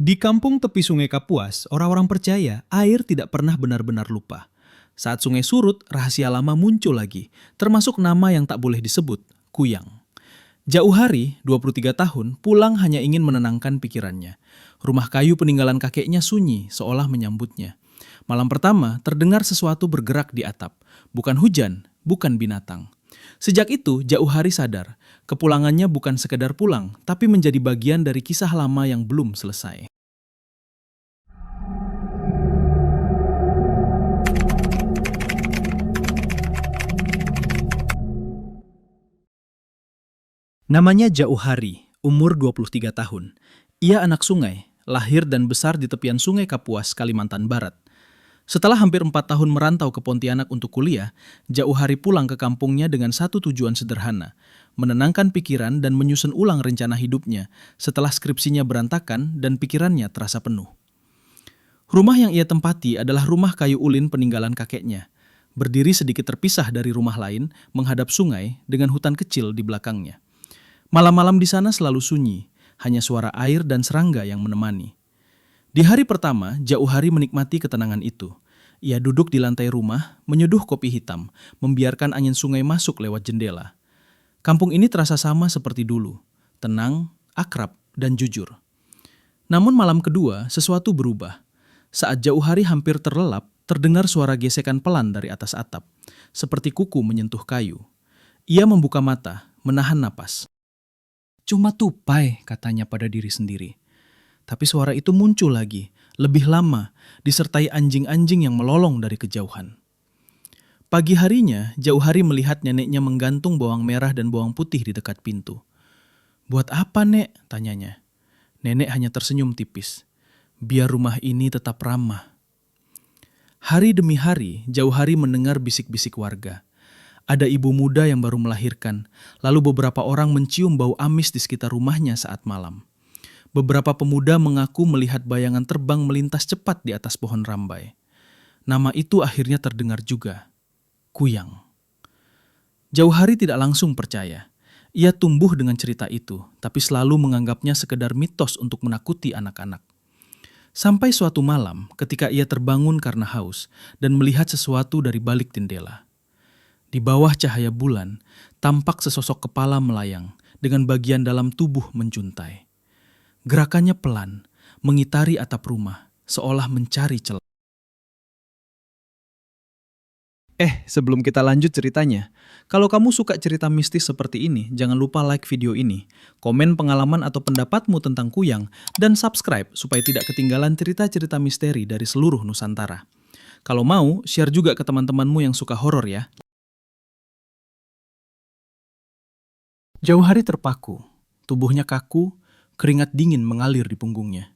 Di kampung tepi Sungai Kapuas, orang-orang percaya air tidak pernah benar-benar lupa. Saat sungai surut, rahasia lama muncul lagi, termasuk nama yang tak boleh disebut, Kuyang. Jauh hari, 23 tahun, pulang hanya ingin menenangkan pikirannya. Rumah kayu peninggalan kakeknya sunyi, seolah menyambutnya. Malam pertama, terdengar sesuatu bergerak di atap. Bukan hujan, bukan binatang. Sejak itu, Jauh Hari sadar, kepulangannya bukan sekedar pulang, tapi menjadi bagian dari kisah lama yang belum selesai. Namanya Jauh Hari, umur 23 tahun. Ia anak sungai, lahir dan besar di tepian Sungai Kapuas, Kalimantan Barat. Setelah hampir 4 tahun merantau ke Pontianak untuk kuliah, Jauh Hari pulang ke kampungnya dengan satu tujuan sederhana, menenangkan pikiran dan menyusun ulang rencana hidupnya setelah skripsinya berantakan dan pikirannya terasa penuh. Rumah yang ia tempati adalah rumah kayu ulin peninggalan kakeknya. Berdiri sedikit terpisah dari rumah lain, menghadap sungai dengan hutan kecil di belakangnya. Malam-malam di sana selalu sunyi, hanya suara air dan serangga yang menemani. Di hari pertama, Jauh Hari menikmati ketenangan itu. Ia duduk di lantai rumah, menyeduh kopi hitam, membiarkan angin sungai masuk lewat jendela. Kampung ini terasa sama seperti dulu, tenang, akrab, dan jujur. Namun malam kedua, sesuatu berubah. Saat Jauh Hari hampir terlelap, terdengar suara gesekan pelan dari atas atap, seperti kuku menyentuh kayu. Ia membuka mata, menahan napas. Cuma tupai, katanya pada diri sendiri. Tapi suara itu muncul lagi, lebih lama, disertai anjing-anjing yang melolong dari kejauhan. Pagi harinya, Jauh Hari melihat neneknya menggantung bawang merah dan bawang putih di dekat pintu. "Buat apa, Nek?" tanyanya. Nenek hanya tersenyum tipis. "Biar rumah ini tetap ramah." Hari demi hari, Jauh Hari mendengar bisik-bisik warga. Ada ibu muda yang baru melahirkan, lalu beberapa orang mencium bau amis di sekitar rumahnya saat malam. Beberapa pemuda mengaku melihat bayangan terbang melintas cepat di atas pohon rambai. Nama itu akhirnya terdengar juga, Kuyang. Jauh Hari tidak langsung percaya. Ia tumbuh dengan cerita itu, tapi selalu menganggapnya sekedar mitos untuk menakuti anak-anak. Sampai suatu malam, ketika ia terbangun karena haus dan melihat sesuatu dari balik jendela. Di bawah cahaya bulan, tampak sesosok kepala melayang dengan bagian dalam tubuh menjuntai. Gerakannya pelan, mengitari atap rumah, seolah mencari celah. Sebelum kita lanjut ceritanya, kalau kamu suka cerita mistis seperti ini, jangan lupa like video ini, komen pengalaman atau pendapatmu tentang Kuyang, dan subscribe supaya tidak ketinggalan cerita-cerita misteri dari seluruh Nusantara. Kalau mau, share juga ke teman-temanmu yang suka horor ya. Jauh Hari terpaku, tubuhnya kaku, keringat dingin mengalir di punggungnya.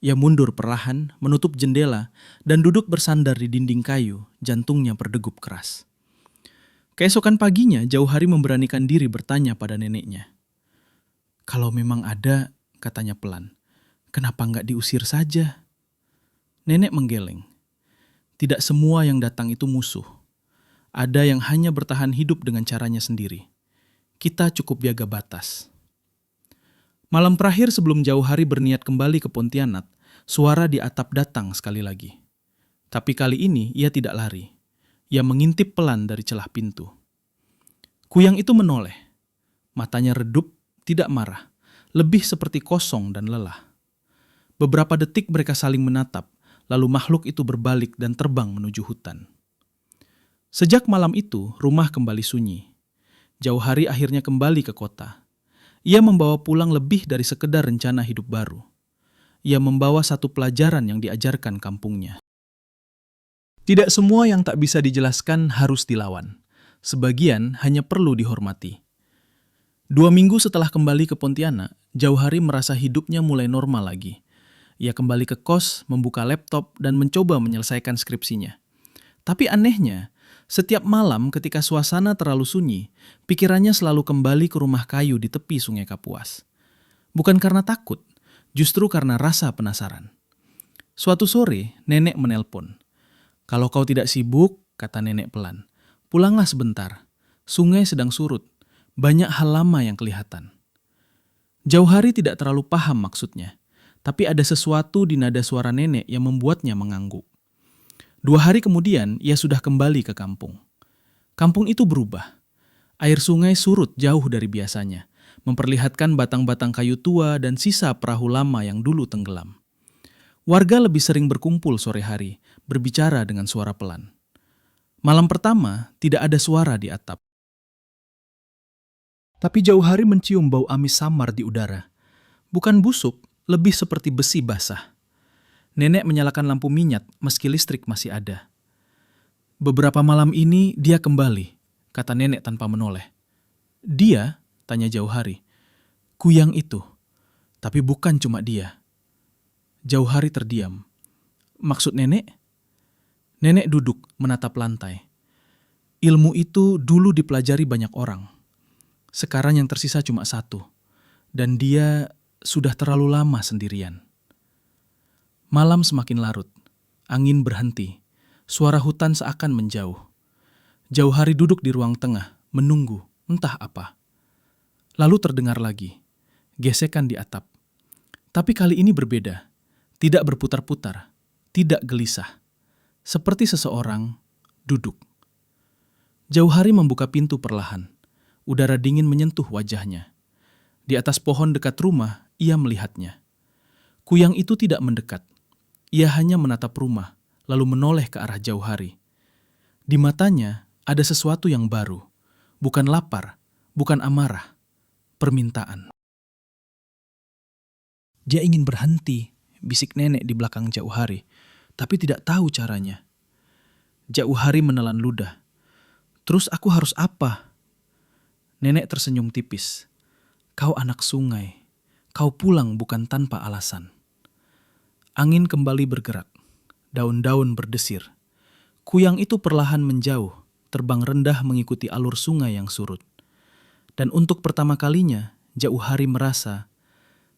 Ia mundur perlahan, menutup jendela, dan duduk bersandar di dinding kayu, jantungnya berdegup keras. Keesokan paginya, Jauh Hari memberanikan diri bertanya pada neneknya. "Kalau memang ada," katanya pelan, "kenapa nggak diusir saja?" Nenek menggeleng. Tidak semua yang datang itu musuh. Ada yang hanya bertahan hidup dengan caranya sendiri. Kita cukup jaga batas. Malam terakhir sebelum Jauh Hari berniat kembali ke Pontianak, suara di atap datang sekali lagi. Tapi kali ini ia tidak lari. Ia mengintip pelan dari celah pintu. Kuyang itu menoleh. Matanya redup, tidak marah. Lebih seperti kosong dan lelah. Beberapa detik mereka saling menatap, lalu makhluk itu berbalik dan terbang menuju hutan. Sejak malam itu, rumah kembali sunyi. Jauh Hari akhirnya kembali ke kota. Ia membawa pulang lebih dari sekedar rencana hidup baru. Ia membawa satu pelajaran yang diajarkan kampungnya. Tidak semua yang tak bisa dijelaskan harus dilawan. Sebagian hanya perlu dihormati. 2 minggu setelah kembali ke Pontianak, Jauh Hari merasa hidupnya mulai normal lagi. Ia kembali ke kos, membuka laptop, dan mencoba menyelesaikan skripsinya. Tapi anehnya, setiap malam ketika suasana terlalu sunyi, pikirannya selalu kembali ke rumah kayu di tepi Sungai Kapuas. Bukan karena takut, justru karena rasa penasaran. Suatu sore, nenek menelpon. "Kalau kau tidak sibuk," kata nenek pelan, "pulanglah sebentar. Sungai sedang surut. Banyak hal lama yang kelihatan." Jauh Hari tidak terlalu paham maksudnya. Tapi ada sesuatu di nada suara nenek yang membuatnya mengangguk. 2 hari kemudian, ia sudah kembali ke kampung. Kampung itu berubah. Air sungai surut jauh dari biasanya, memperlihatkan batang-batang kayu tua dan sisa perahu lama yang dulu tenggelam. Warga lebih sering berkumpul sore hari, berbicara dengan suara pelan. Malam pertama, tidak ada suara di atap. Tapi jauh hari mencium bau amis samar di udara. Bukan busuk, lebih seperti besi basah. Nenek menyalakan lampu minyak meski listrik masih ada. Beberapa malam ini dia kembali, kata nenek tanpa menoleh. Dia, tanya jauh hari. Kuyang itu, tapi bukan cuma dia. Jauh hari terdiam. Maksud nenek? Nenek duduk menatap lantai. Ilmu itu dulu dipelajari banyak orang. Sekarang yang tersisa cuma satu. Dan dia sudah terlalu lama sendirian. Malam semakin larut. Angin berhenti. Suara hutan seakan menjauh. Jauh hari duduk di ruang tengah, menunggu, entah apa. Lalu terdengar lagi. Gesekan di atap. Tapi kali ini berbeda. Tidak berputar-putar. Tidak gelisah. Seperti seseorang duduk. Jauh hari membuka pintu perlahan. Udara dingin menyentuh wajahnya. Di atas pohon dekat rumah, ia melihatnya. Kuyang itu tidak mendekat. Ia hanya menatap rumah, lalu menoleh ke arah jauh hari. Di matanya ada sesuatu yang baru. Bukan lapar, bukan amarah. Permintaan. Dia ingin berhenti, bisik nenek di belakang jauh hari, tapi tidak tahu caranya. Jauh hari menelan ludah. Terus aku harus apa? Nenek tersenyum tipis. Kau anak sungai. Kau pulang bukan tanpa alasan. Angin kembali bergerak. Daun-daun berdesir. Kuyang itu perlahan menjauh, terbang rendah mengikuti alur sungai yang surut. Dan untuk pertama kalinya, jauh hari merasa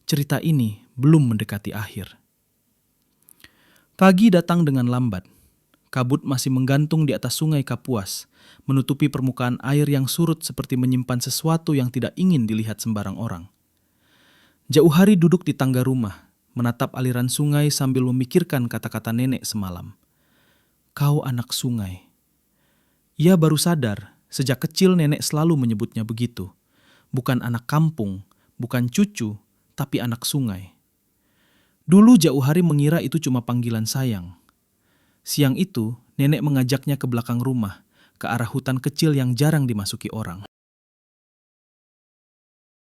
cerita ini belum mendekati akhir. Pagi datang dengan lambat. Kabut masih menggantung di atas sungai Kapuas, menutupi permukaan air yang surut seperti menyimpan sesuatu yang tidak ingin dilihat sembarang orang. Jauh hari duduk di tangga rumah, menatap aliran sungai sambil memikirkan kata-kata nenek semalam. Kau anak sungai. Ia baru sadar, sejak kecil nenek selalu menyebutnya begitu. Bukan anak kampung, bukan cucu, tapi anak sungai. Dulu jauh hari mengira itu cuma panggilan sayang. Siang itu, nenek mengajaknya ke belakang rumah, ke arah hutan kecil yang jarang dimasuki orang.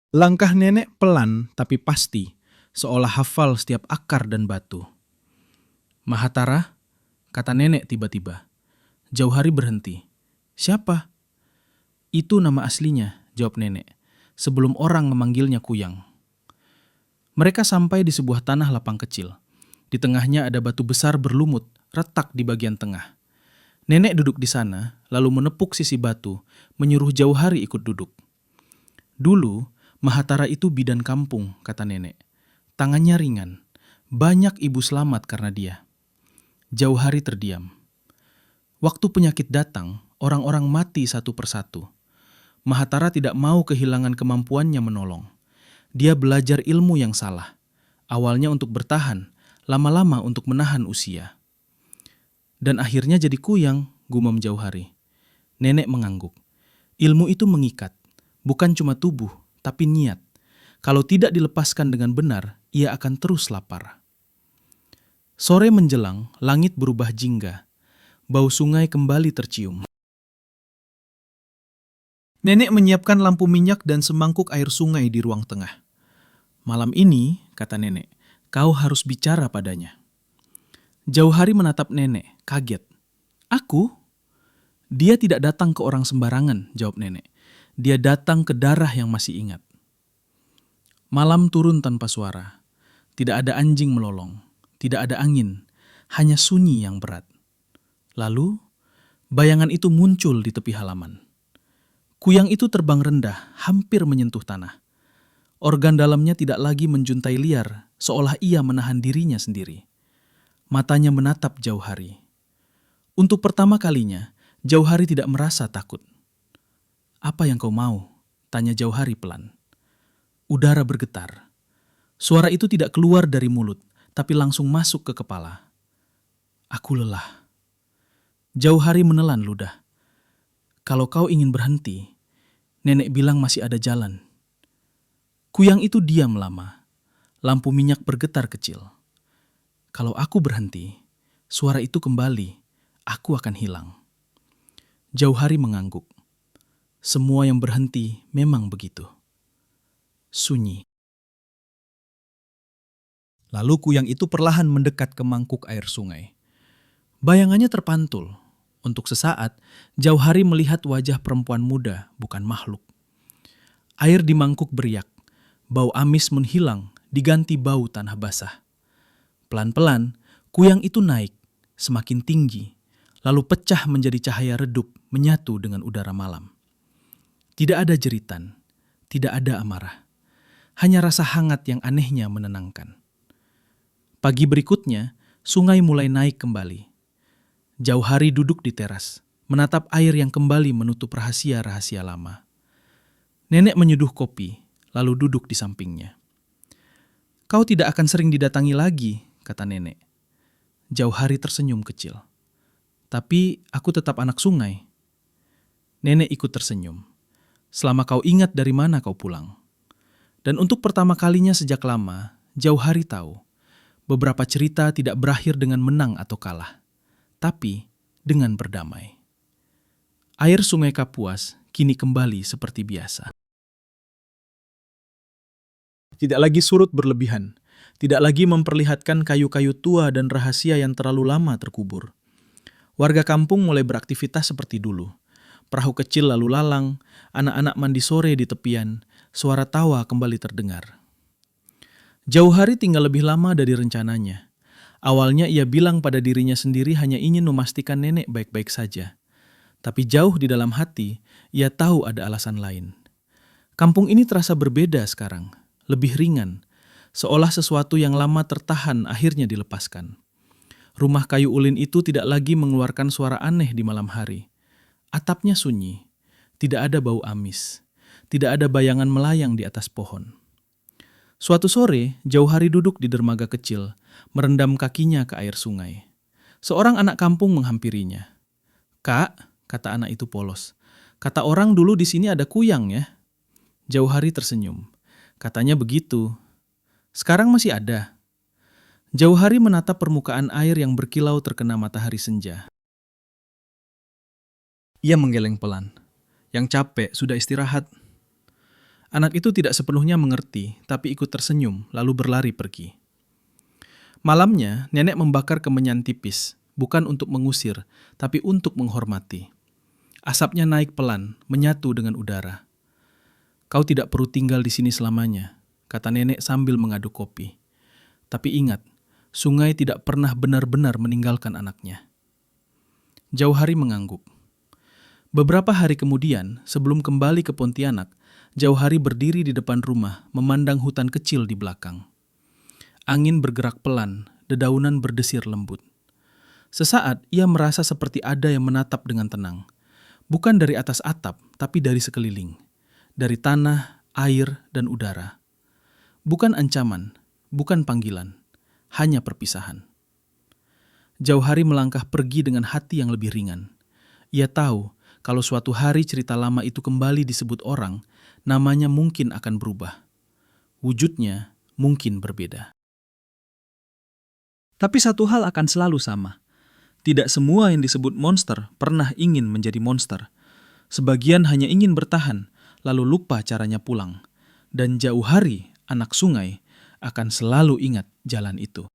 Langkah nenek pelan tapi pasti, seolah hafal setiap akar dan batu. Mahatara, kata nenek tiba-tiba. Jauh hari berhenti. Siapa? Itu nama aslinya, jawab nenek, sebelum orang memanggilnya Kuyang. Mereka sampai di sebuah tanah lapang kecil. Di tengahnya ada batu besar berlumut, retak di bagian tengah. Nenek duduk di sana, lalu menepuk sisi batu, menyuruh jauh hari ikut duduk. Dulu, Mahatara itu bidan kampung, kata nenek. Tangannya ringan, banyak ibu selamat karena dia. Jauh hari terdiam. Waktu penyakit datang, orang-orang mati satu persatu. Mahatara tidak mau kehilangan kemampuannya menolong. Dia belajar ilmu yang salah. Awalnya untuk bertahan, lama-lama untuk menahan usia. Dan akhirnya jadi kuyang, gumam jauh hari. Nenek mengangguk. Ilmu itu mengikat, bukan cuma tubuh, tapi niat. Kalau tidak dilepaskan dengan benar, ia akan terus lapar. Sore menjelang, langit berubah jingga. Bau sungai kembali tercium. Nenek menyiapkan lampu minyak dan semangkuk air sungai di ruang tengah. Malam ini, kata nenek, kau harus bicara padanya. Jauh hari menatap nenek, kaget. Aku? Dia tidak datang ke orang sembarangan, jawab nenek. Dia datang ke darah yang masih ingat. Malam turun tanpa suara. Tidak ada anjing melolong. Tidak ada angin. Hanya sunyi yang berat. Lalu, bayangan itu muncul di tepi halaman. Kuyang itu terbang rendah, hampir menyentuh tanah. Organ dalamnya tidak lagi menjuntai liar, seolah ia menahan dirinya sendiri. Matanya menatap jauh hari. Untuk pertama kalinya, jauh hari tidak merasa takut. Apa yang kau mau? Tanya jauh hari pelan. Udara bergetar. Suara itu tidak keluar dari mulut, tapi langsung masuk ke kepala. Aku lelah. Jauh hari menelan ludah. Kalau kau ingin berhenti, nenek bilang masih ada jalan. Kuyang itu diam lama. Lampu minyak bergetar kecil. Kalau aku berhenti, suara itu kembali. Aku akan hilang. Jauh hari mengangguk. Semua yang berhenti memang begitu. Sunyi. Lalu kuyang itu perlahan mendekat ke mangkuk air sungai. Bayangannya terpantul. Untuk sesaat, Jauh hari melihat wajah perempuan muda, bukan makhluk. Air di mangkuk beriak. Bau amis menghilang, diganti bau tanah basah. Pelan-pelan, kuyang itu naik, semakin tinggi, lalu pecah menjadi cahaya redup menyatu dengan udara malam. Tidak ada jeritan, tidak ada amarah. Hanya rasa hangat yang anehnya menenangkan. Pagi berikutnya, sungai mulai naik kembali. Jauh hari duduk di teras, menatap air yang kembali menutup rahasia-rahasia lama. Nenek menyeduh kopi, lalu duduk di sampingnya. Kau tidak akan sering didatangi lagi, kata nenek. Jauh hari tersenyum kecil. Tapi aku tetap anak sungai. Nenek ikut tersenyum. Selama kau ingat dari mana kau pulang. Dan untuk pertama kalinya sejak lama, Jauh hari tahu. Beberapa cerita tidak berakhir dengan menang atau kalah. Tapi dengan berdamai. Air sungai Kapuas kini kembali seperti biasa. Tidak lagi surut berlebihan, tidak lagi memperlihatkan kayu-kayu tua dan rahasia yang terlalu lama terkubur. Warga kampung mulai beraktivitas seperti dulu. Perahu kecil lalu lalang, anak-anak mandi sore di tepian, suara tawa kembali terdengar. Jauh hari tinggal lebih lama dari rencananya. Awalnya ia bilang pada dirinya sendiri hanya ingin memastikan nenek baik-baik saja. Tapi jauh di dalam hati, ia tahu ada alasan lain. Kampung ini terasa berbeda sekarang, lebih ringan, seolah sesuatu yang lama tertahan akhirnya dilepaskan. Rumah kayu ulin itu tidak lagi mengeluarkan suara aneh di malam hari. Atapnya sunyi, tidak ada bau amis, tidak ada bayangan melayang di atas pohon. Suatu sore, Jauh hari duduk di dermaga kecil, merendam kakinya ke air sungai. Seorang anak kampung menghampirinya. "Kak," kata anak itu polos, "kata orang dulu di sini ada kuyang ya?" Jauh hari tersenyum. Katanya begitu. Sekarang masih ada. Jauh hari menatap permukaan air yang berkilau terkena matahari senja. Ia menggeleng pelan. Yang capek sudah istirahat. Anak itu tidak sepenuhnya mengerti, tapi ikut tersenyum, lalu berlari pergi. Malamnya, nenek membakar kemenyan tipis, bukan untuk mengusir, tapi untuk menghormati. Asapnya naik pelan, menyatu dengan udara. "Kau tidak perlu tinggal di sini selamanya," kata nenek sambil mengaduk kopi. Tapi ingat, sungai tidak pernah benar-benar meninggalkan anaknya. Jauh hari mengangguk. Beberapa hari kemudian, sebelum kembali ke Pontianak, Jauh hari berdiri di depan rumah, memandang hutan kecil di belakang. Angin bergerak pelan, dedaunan berdesir lembut. Sesaat ia merasa seperti ada yang menatap dengan tenang. Bukan dari atas atap, tapi dari sekeliling. Dari tanah, air, dan udara. Bukan ancaman, bukan panggilan, hanya perpisahan. Jauh hari melangkah pergi dengan hati yang lebih ringan. Ia tahu kalau suatu hari cerita lama itu kembali disebut orang, namanya mungkin akan berubah. Wujudnya mungkin berbeda. Tapi satu hal akan selalu sama. Tidak semua yang disebut monster pernah ingin menjadi monster. Sebagian hanya ingin bertahan, lalu lupa caranya pulang. Dan Jauh hari, anak sungai, akan selalu ingat jalan itu.